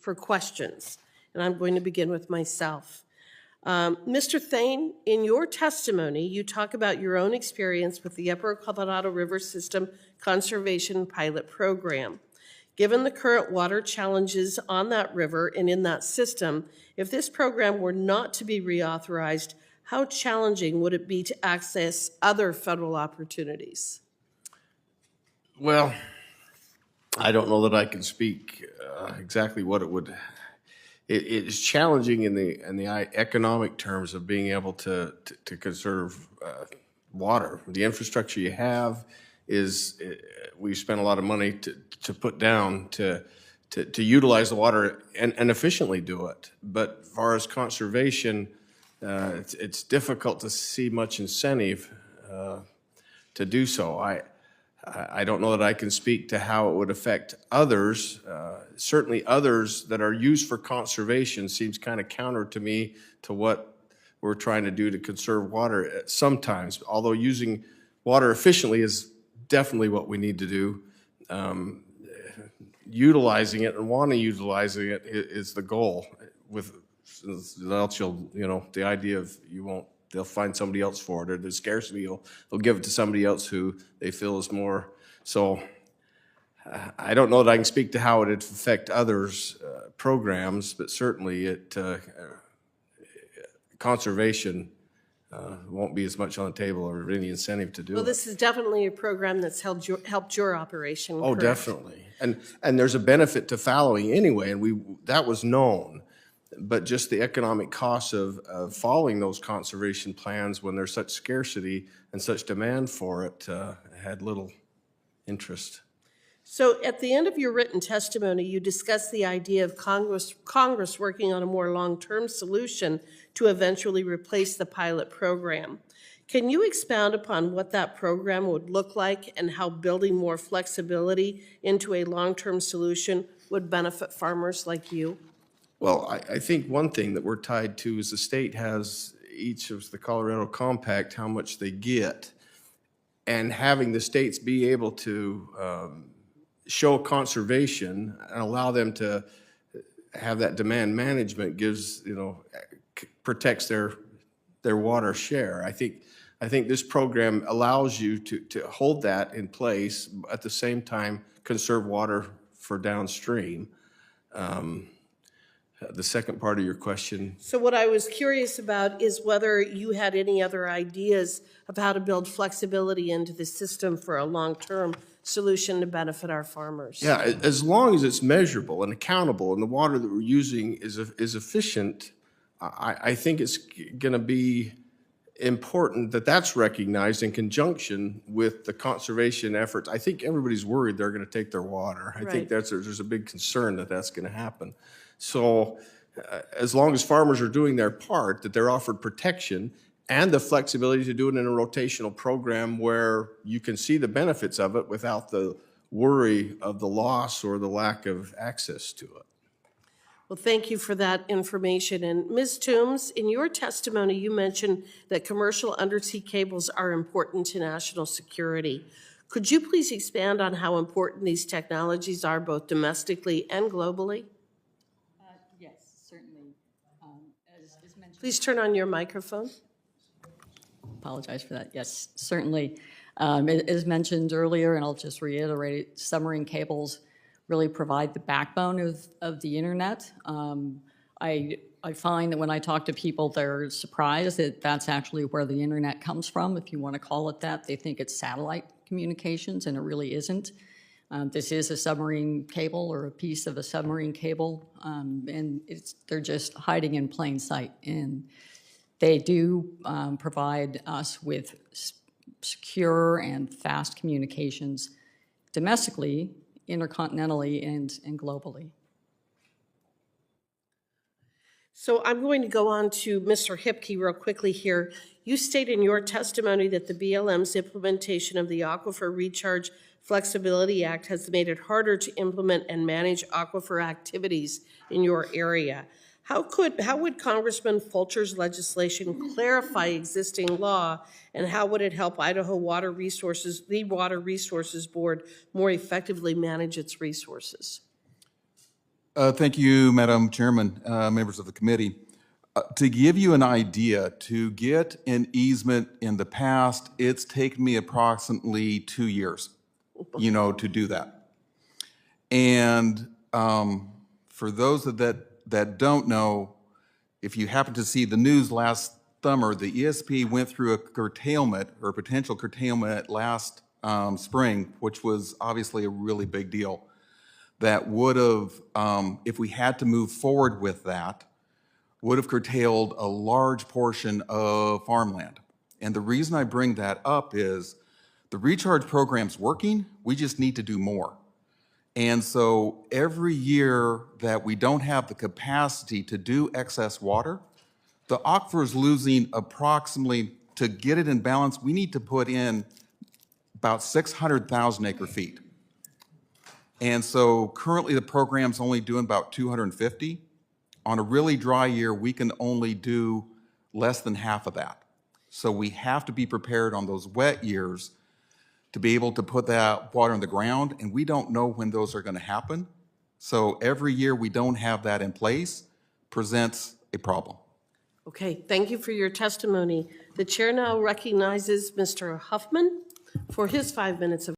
for questions, and I'm going to begin with myself. Mr. Thane, in your testimony, you talk about your own experience with the Upper Colorado River System Conservation Pilot Program. Given the current water challenges on that river and in that system, if this program were not to be reauthorized, how challenging would it be to access other federal opportunities? Well, I don't know that I can speak exactly what it would. It is challenging in the economic terms of being able to conserve water. The infrastructure you have is we spend a lot of money to put down to utilize the water and efficiently do it. But as far as conservation, it's difficult to see much incentive to do so. I don't know that I can speak to how it would affect others. Certainly others that are used for conservation seems kind of counter to me to what we're trying to do to conserve water sometimes, although using water efficiently is definitely what we need to do. Utilizing it and wanting to utilizing it is the goal. With else you'll, the idea of they'll find somebody else for it, or the scarcity, they'll give it to somebody else who they feel is more. So I don't know that I can speak to how it would affect others' programs, but certainly conservation won't be as much on the table or any incentive to do it. Well, this is definitely a program that's helped your operation. Oh, correct? Definitely. And there's a benefit to fallowing anyway, and that was known. But just the economic costs of following those conservation plans when there's such scarcity and such demand for it had little interest. So at the end of your written testimony, you discussed the idea of Congress working on a more long-term solution to eventually replace the pilot program. Can you expound upon what that program would look like and how building more flexibility into a long-term solution would benefit farmers like you? Well, I think one thing that we're tied to is the state has each of the Colorado Compact, how much they get, and having the states be able to show conservation and allow them to have that demand management gives, protects their water share. I think this program allows you to hold that in place, at the same time conserve water for downstream. The second part of your question. So what I was curious about is whether you had any other ideas of how to build flexibility into the system for a long-term solution to benefit our farmers. Yeah, as long as it's measurable and accountable and the water that we're using is efficient, I think it's going to be important that that's recognized in conjunction with the conservation efforts. I think everybody's worried they're going to take their water. I think there's a big concern that that's going to happen. So as long as farmers are doing their part, that they're offered protection and the flexibility to do it in a rotational program where you can see the benefits of it without the worry of the loss or the lack of access to it. Well, thank you for that information. And Ms. Toombs, in your testimony, you mentioned that commercial undersea cables are important to national security. Could you please expand on how important these technologies are both domestically and globally? Yes, certainly. As mentioned, please turn on your microphone. Apologize for that. Yes, certainly. As mentioned earlier, and I'll just reiterate it, submarine cables really provide the backbone of the internet. I find that when I talk to people, they're surprised that that's actually where the internet comes from, if you want to call it that. They think it's satellite communications, and it really isn't. This is a submarine cable or a piece of a submarine cable, and they're just hiding in plain sight. And they do provide us with secure and fast communications domestically, intercontinentally, and globally. So I'm going to go on to Mr. Hipke real quickly here. You state in your testimony that the BLM's implementation of the Aquifer Recharge Flexibility Act has made it harder to implement and manage aquifer activities in your area. How would Congressman Fulcher's legislation clarify existing law, and how would it help Idaho Water Resources, the Water Resources Board, more effectively manage its resources? Thank you, Madam Chairman, members of the committee. To give you an idea, to get an easement in the past, it's taken me approximately 2 years, to do that. And for those that don't know, if you happen to see the news last summer, the ESP went through a curtailment or potential curtailment last spring, which was obviously a really big deal. That would have, if we had to move forward with that, would have curtailed a large portion of farmland. And the reason I bring that up is the recharge program's working, we just need to do more. And so every year that we don't have the capacity to do excess water, the aquifer is losing approximately, to get it in balance, we need to put in about 600,000 acre feet. And so currently the program's only doing about 250. On a really dry year, we can only do less than half of that. So we have to be prepared on those wet years to be able to put that water in the ground, and we don't know when those are going to happen. So every year we don't have that in place presents a problem. Okay, thank you for your testimony. The chair now recognizes Mr. Huffman for his 5 minutes of